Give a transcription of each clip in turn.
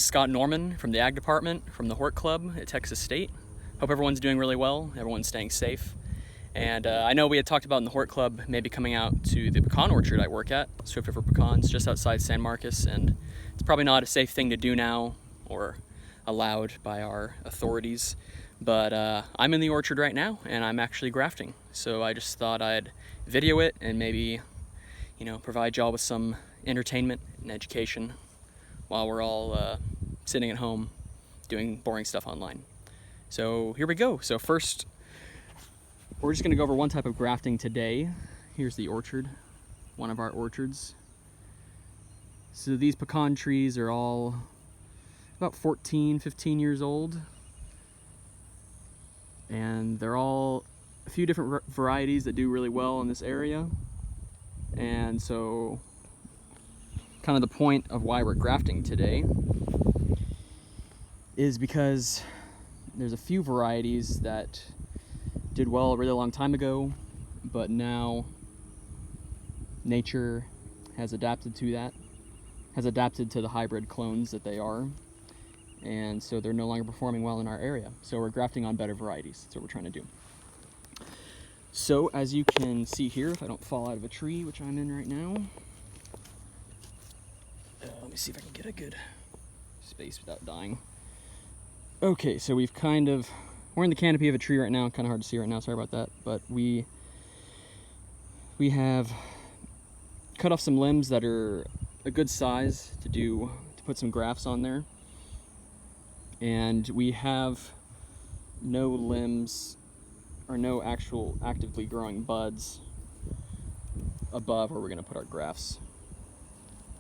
Scott Norman from the Ag Department from the Hort Club at Texas State. Hope everyone's doing really well, everyone's staying safe. And I know we had talked about in the Hort Club maybe coming out to the pecan orchard I work at, Swift River Pecans, just outside San Marcos, and it's probably not a safe thing to do now or allowed by our authorities, but I'm in the orchard right now and I'm actually grafting. So I just thought I'd video it and maybe, provide y'all with some entertainment and education while we're all sitting at home doing boring stuff online. So here we go. So first, we're just gonna go over one type of grafting today. Here's the orchard, one of our orchards. So these pecan trees are all about 14, 15 years old. And they're all a few different varieties that do really well in this area. And so kind of the point of why we're grafting today is because there's a few varieties that did well a really long time ago, but now nature has adapted to that, has adapted to the hybrid clones that they are, and so they're no longer performing well in our area. So we're grafting on better varieties. That's what we're trying to do. So as you can see here, if I don't fall out of a tree, which I'm in right now, let me see if I can get a good space without dying. Okay, so we're in the canopy of a tree right now. Kind of hard to see right now, sorry about that. But we have cut off some limbs that are a good size to put some grafts on there. And we have no limbs or no actual actively growing buds above where we're gonna put our grafts,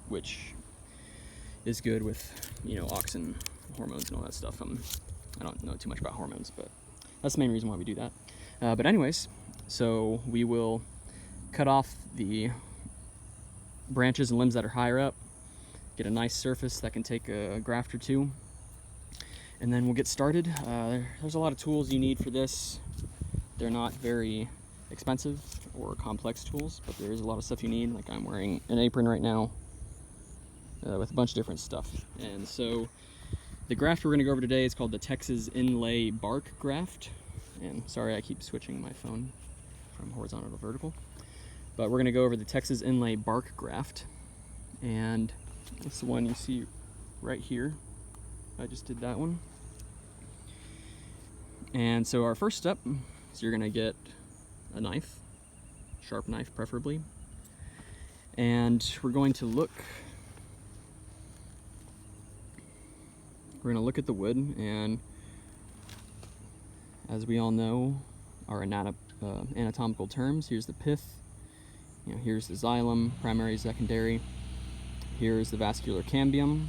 which is good with, auxin hormones and all that stuff. I don't know too much about hormones, but that's the main reason why we do that. But anyways, so we will cut off the branches and limbs that are higher up, get a nice surface that can take a graft or two, and then we'll get started. There's a lot of tools you need for this. They're not very expensive or complex tools, but there is a lot of stuff you need. Like I'm wearing an apron right now with a bunch of different stuff. And so the graft we're going to go over today is called the Texas Inlay Bark graft. And sorry, I keep switching my phone from horizontal to vertical. But we're going to go over the Texas Inlay Bark graft. And it's the one you see right here. I just did that one. And so our first step is you're going to get a knife, sharp knife preferably. And we're going to look at the wood, and as we all know, our anatomical terms, here's the pith, here's the xylem, primary, secondary, here's the vascular cambium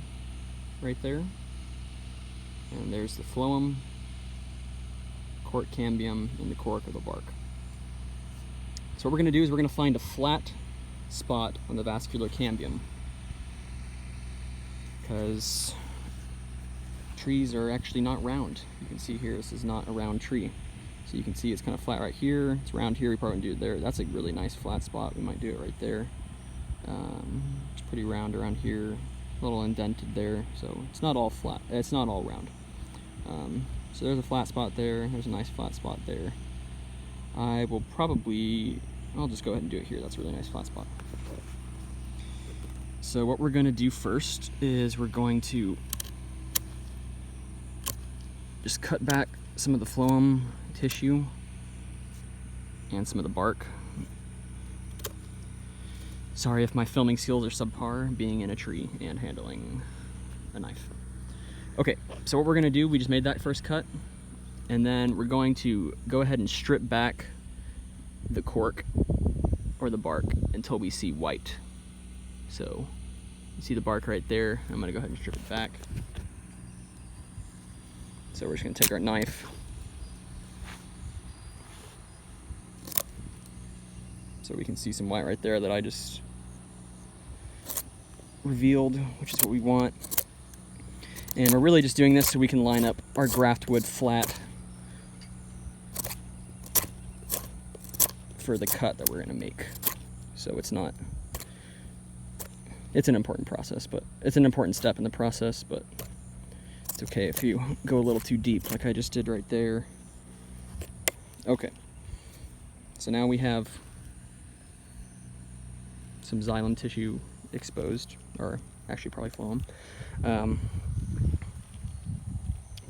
right there, and there's the phloem, cork cambium, and the cork of the bark. So what we're going to do is we're going to find a flat spot on the vascular cambium, because trees are actually not round. You can see here, this is not a round tree. So you can see it's kind of flat right here, it's round here, we probably wouldn't do it there. That's a really nice flat spot, we might do it right there. It's pretty round around here, a little indented there, so it's not all flat, it's not all round. So there's a flat spot there, there's a nice flat spot there. I'll just go ahead and do it here, that's a really nice flat spot. So what we're going to do first is we're going to just cut back some of the phloem tissue and some of the bark. Sorry if my filming skills are subpar, being in a tree and handling a knife. Okay, so what we're going to do, we just made that first cut, and then we're going to go ahead and strip back the cork or the bark until we see white. So you see the bark right there. I'm going to go ahead and strip it back. So we're just going to take our knife, so we can see some white right there that I just revealed, which is what we want. And we're really just doing this so we can line up our graft wood flat for the cut that we're going to make. So it's an important process, but it's an important step in the process, but It's okay if you go a little too deep like I just did right there. Okay, so now we have some xylem tissue exposed, or actually probably phloem.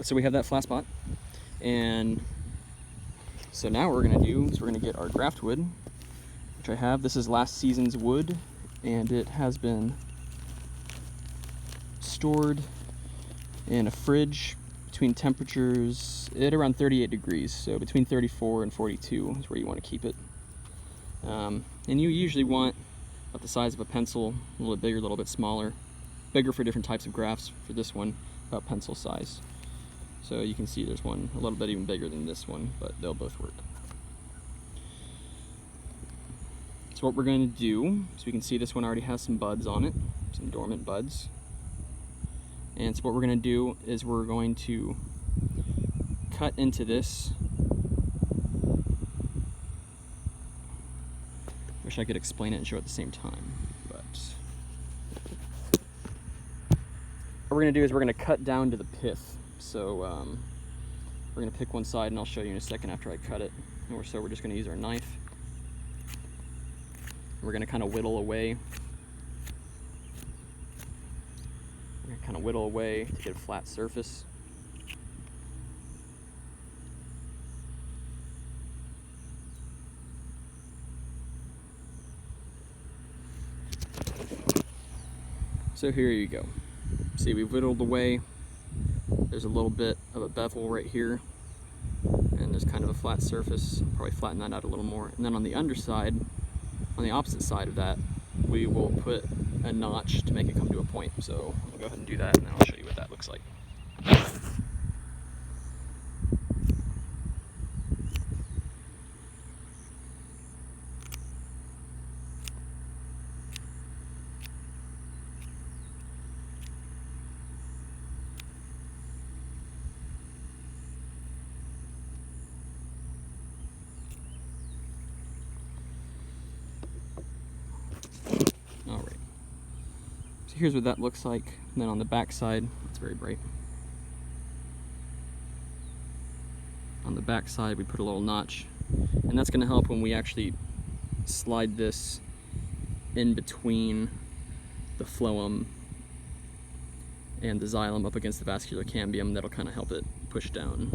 So we have that flat spot, and so now what we're going to do is we're going to get our graft wood, which I have. This is last season's wood, and it has been stored in a fridge between temperatures at around 38 degrees, so between 34 and 42 is where you want to keep it. And you usually want about the size of a pencil, a little bit bigger, a little bit smaller. Bigger for different types of grafts. For this one, about pencil size. So you can see there's one a little bit even bigger than this one, but they'll both work. So what we're going to do, so we can see this one already has some buds on it, some dormant buds. And so what we're going to do is we're going to cut into this. Wish I could explain it and show it at the same time, but what we're going to do is we're going to cut down to the pith. So we're going to pick one side, and I'll show you in a second after I cut it. So we're just going to use our knife. We're going to kind of whittle away. We're going to kind of whittle away to get a flat surface. So here you go. See, we've whittled away. There's a little bit of a bevel right here, and there's kind of a flat surface. Probably flatten that out a little more. And then on the underside, on the opposite side of that, we will put a notch to make it come to a point. So I'll go ahead and do that, and then I'll show you what that looks like. Alright, so here's what that looks like. And then on the back side, it's very bright. On the back side, we put a little notch, and that's going to help when we actually slide this in between the phloem and the xylem up against the vascular cambium. That'll kind of help it push down.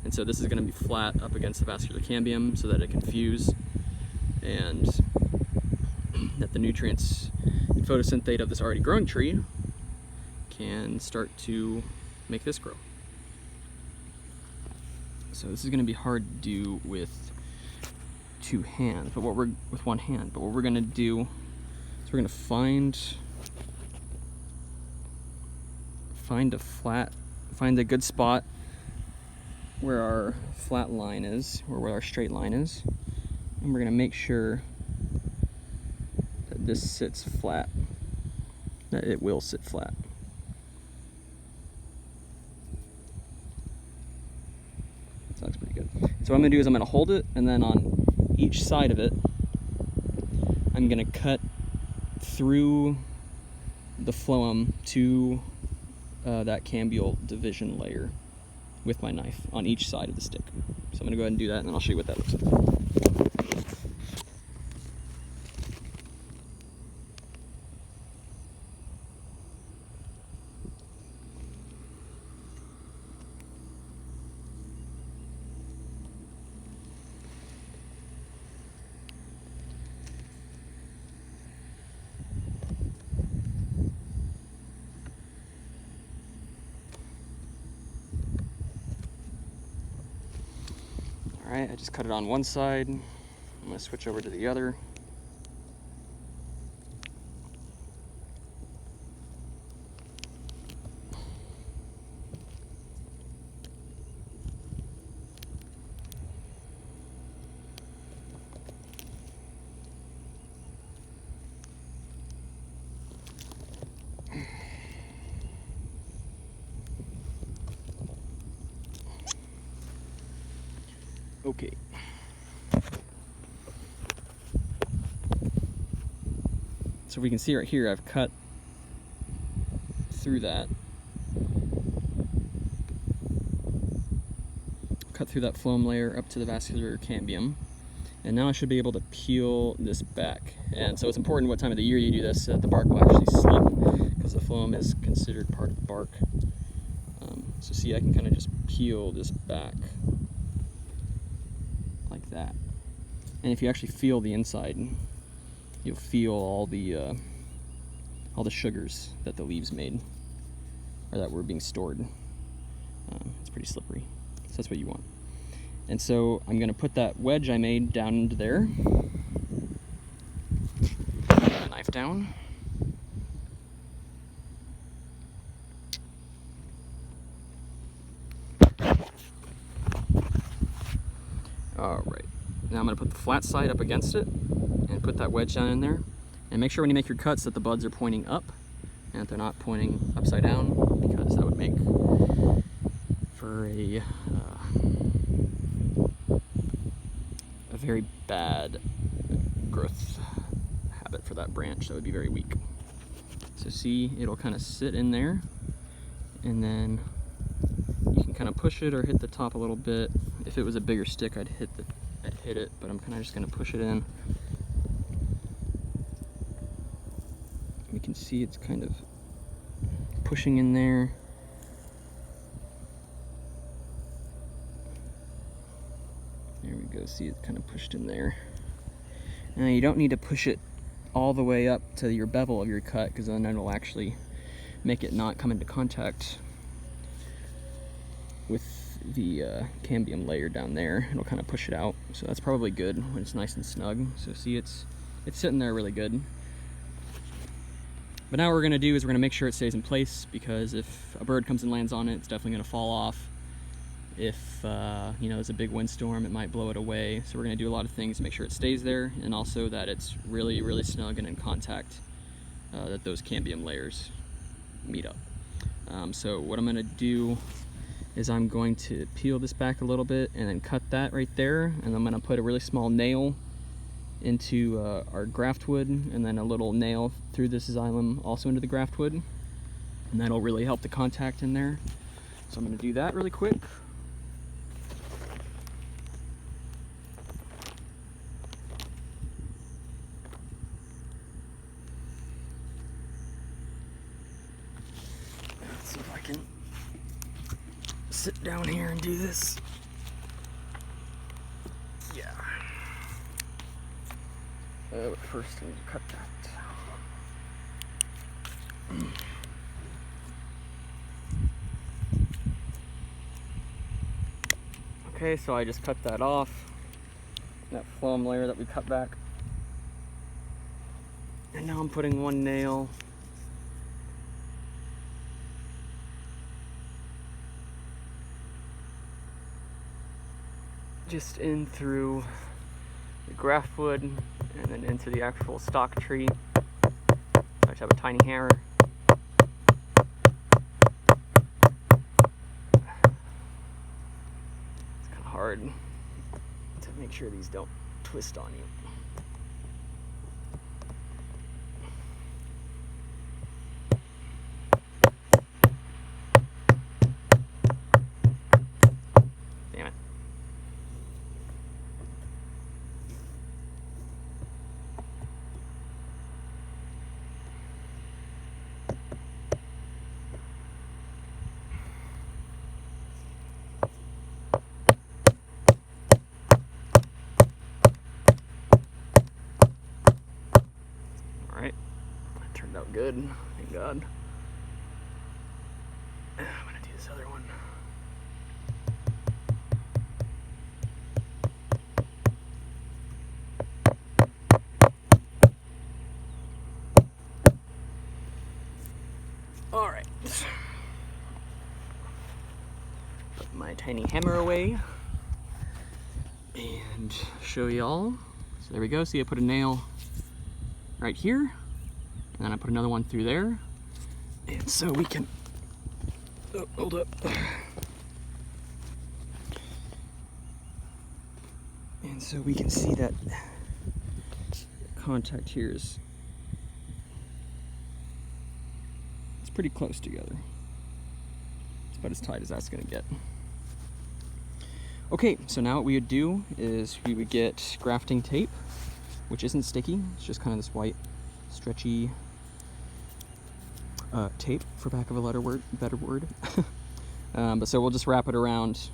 And so this is going to be flat up against the vascular cambium so that it can fuse, and that the nutrients and photosynthate of this already growing tree can start to make this grow. So this is going to be hard to do with two hands, but with one hand. But what we're going to do is we're going to find a good spot where our flat line is, or where our straight line is, and we're going to make sure that this sits flat, that it will sit flat. That looks pretty good. So what I'm going to do is I'm going to hold it, and then on each side of it, I'm going to cut through the phloem to that cambial division layer with my knife on each side of the stick. So I'm going to go ahead and do that, and then I'll show you what that looks like. Alright, I just cut it on one side. I'm going to switch over to the other. Okay. So we can see right here, I've cut through that. cut through that phloem layer up to the vascular cambium. And now I should be able to peel this back. And so it's important what time of the year you do this so that the bark will actually slip, because the phloem is considered part of the bark. So see, I can kind of just peel this back like that. And if you actually feel the inside, you'll feel all the sugars that the leaves made, or that were being stored. It's pretty slippery, so that's what you want. And so I'm going to put that wedge I made down into there. Put the knife down. Alright, now I'm going to put the flat side up against it and put that wedge down in there. And make sure when you make your cuts that the buds are pointing up and that they're not pointing upside down, because that would make for a very bad growth habit for that branch. That would be very weak. So see, it'll kind of sit in there, and then you can kind of push it or hit the top a little bit. If it was a bigger stick, I'd hit it, but I'm kind of just going to push it in. You can see it's kind of pushing in there. There we go, see it's kind of pushed in there. Now you don't need to push it all the way up to your bevel of your cut, because then it'll actually make it not come into contact with the cambium layer down there. It'll kind of push it out, so that's probably good when it's nice and snug. So see, it's sitting there really good. But now what we're going to do is we're going to make sure it stays in place, because if a bird comes and lands on it, it's definitely going to fall off. If you know, there's a big windstorm, it might blow it away. So we're going to do a lot of things to make sure it stays there, and also that it's really, really snug and in contact, that those cambium layers meet up. So what I'm going to do is I'm going to peel this back a little bit and then cut that right there, and I'm going to put a really small nail into our graft wood, and then a little nail through this xylem also into the graft wood, and that'll really help the contact in there. So I'm going to do that really quick. Let's see if I can sit down here and do this. Yeah. But first I need to cut that. Okay, so I just cut that off, that phloem layer that we cut back. And now I'm putting one nail just in through the graft wood and then into the actual stock tree. I just have a tiny hammer. It's kind of hard to make sure these don't twist on you. Damn it. Alright, that turned out good, thank God. I'm gonna do this other one. Alright. Put my tiny hammer away and show y'all. So there we go. See, I put a nail right here, and then I put another one through there, and so we can hold up, and so we can see that contact here is pretty close together. It's about as tight as that's going to get. Okay, so now what we would do is we would get grafting tape, which isn't sticky. It's just kind of this white, stretchy tape, for lack of a better word. But so we'll just wrap it around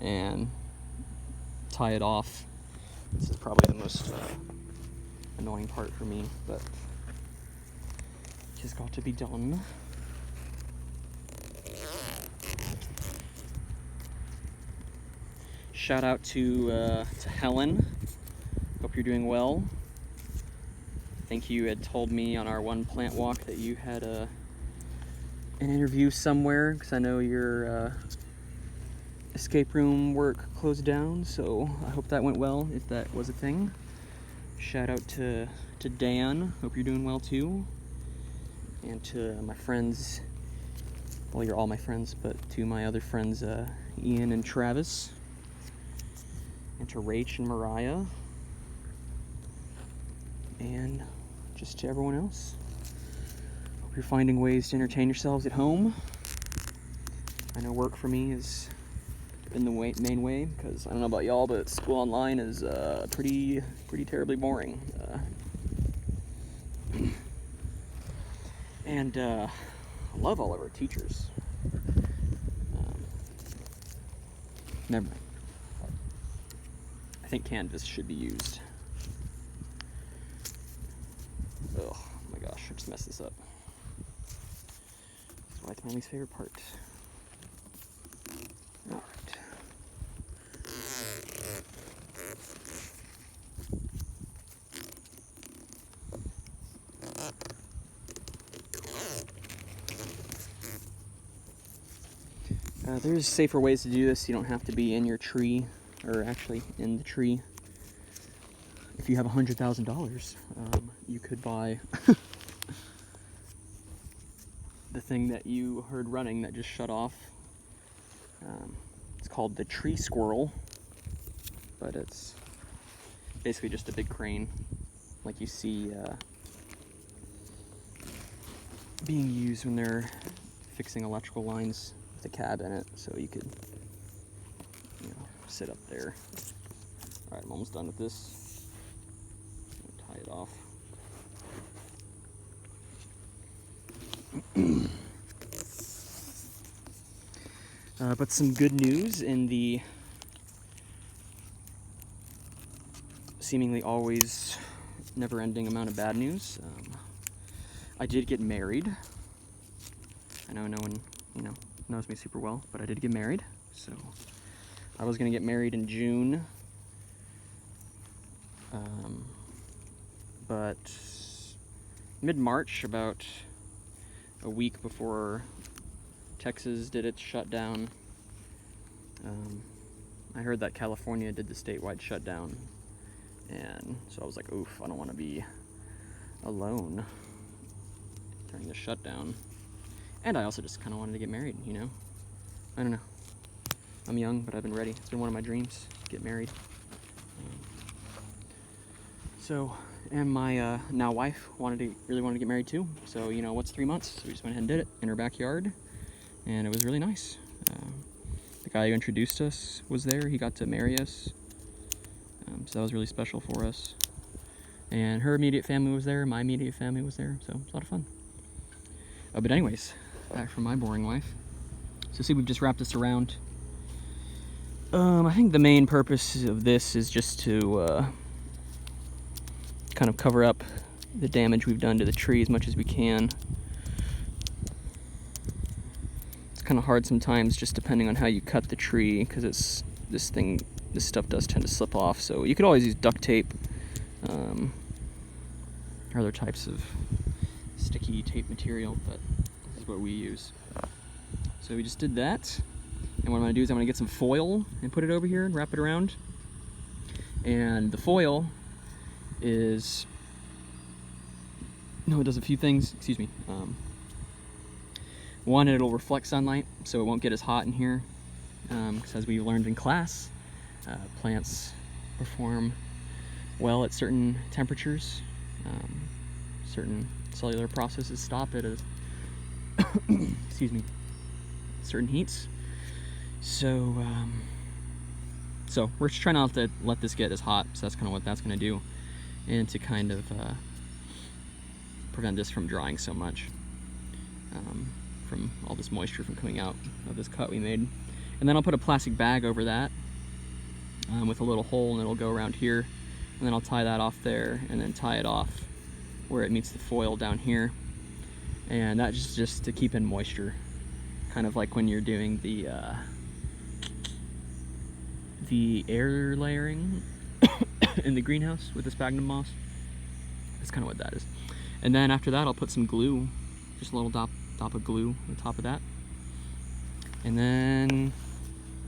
and tie it off. This is probably the most annoying part for me, but it's got to be done. Shout out to Helen. Hope you're doing well. I think you had told me on our one plant walk that you had an interview somewhere, because I know your escape room work closed down, so I hope that went well, if that was a thing. Shout out to Dan. Hope you're doing well too. And to my friends, well, you're all my friends, but to my other friends, Ian and Travis. And to Rach and Mariah, and just to everyone else. Hope you're finding ways to entertain yourselves at home. I know work for me has been the main way, because I don't know about y'all, but school online is pretty terribly boring. And I love all of our teachers. Never mind. I think Canvas should be used. Oh my gosh, I just messed this up. That's why it's my least favorite part. Alright. There's safer ways to do this. You don't have to be in your tree, or actually in the tree. If you have $100,000, you could buy the thing that you heard running that just shut off. It's called the tree squirrel, but it's basically just a big crane like you see being used when they're fixing electrical lines with a cab in it, so you could, you know, sit up there. Alright, I'm almost done with this. Tie it off. But some good news in the seemingly always never-ending amount of bad news. I did get married. I know no one, knows me super well, but I did get married. So I was gonna get married in June, but mid-March, about a week before Texas did its shutdown, I heard that California did the statewide shutdown, and so I was like, oof, I don't want to be alone during the shutdown. And I also just kind of wanted to get married, I don't know. I'm young, but I've been ready. It's been one of my dreams to get married. And my now wife really wanted to get married too. So, what's 3 months? So we just went ahead and did it in her backyard, and it was really nice. The guy who introduced us was there. He got to marry us. So that was really special for us. And her immediate family was there. My immediate family was there. So it was a lot of fun. But anyways, back from my boring life. So see, we've just wrapped this around. I think the main purpose of this is just to kind of cover up the damage we've done to the tree as much as we can. It's kind of hard sometimes, just depending on how you cut the tree, because this stuff does tend to slip off. So you could always use duct tape, or other types of sticky tape material, but this is what we use. So we just did that, and what I'm going to do is I'm going to get some foil and put it over here and wrap it around. And the foil it does a few things. Excuse me. One, it'll reflect sunlight, so it won't get as hot in here. Because as we learned in class, plants perform well at certain temperatures. Certain cellular processes stop at excuse me, certain heats. So So we're just trying not to let this get as hot, so that's kind of what that's going to do, and to kind of prevent this from drying so much, from all this moisture from coming out of this cut we made. And then I'll put a plastic bag over that with a little hole, and it'll go around here, and then I'll tie that off there, and then tie it off where it meets the foil down here, and that's just to keep in moisture, kind of like when you're doing the air layering in the greenhouse with the sphagnum moss. That's kind of what that is. And then after that, I'll put some glue, just a little dop of glue on the top of that. And then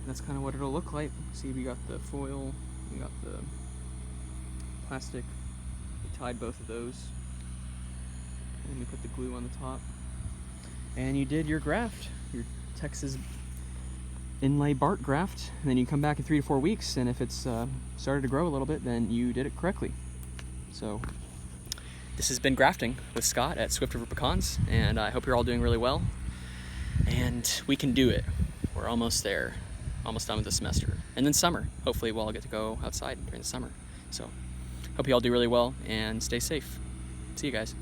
that's kind of what it'll look like. See, we got the foil, we got the plastic, we tied both of those, and we put the glue on the top. And you did your graft, your Texas Inlay Bark graft. And then you come back in 3 to 4 weeks, and if it's started to grow a little bit, then you did it correctly. So this has been Grafting with Scott at Swift River Pecans, and I hope you're all doing really well. And we can do it. We're almost there. Almost done with the semester. And then summer. Hopefully we'll all get to go outside during the summer. So hope you all do really well and stay safe. See you guys.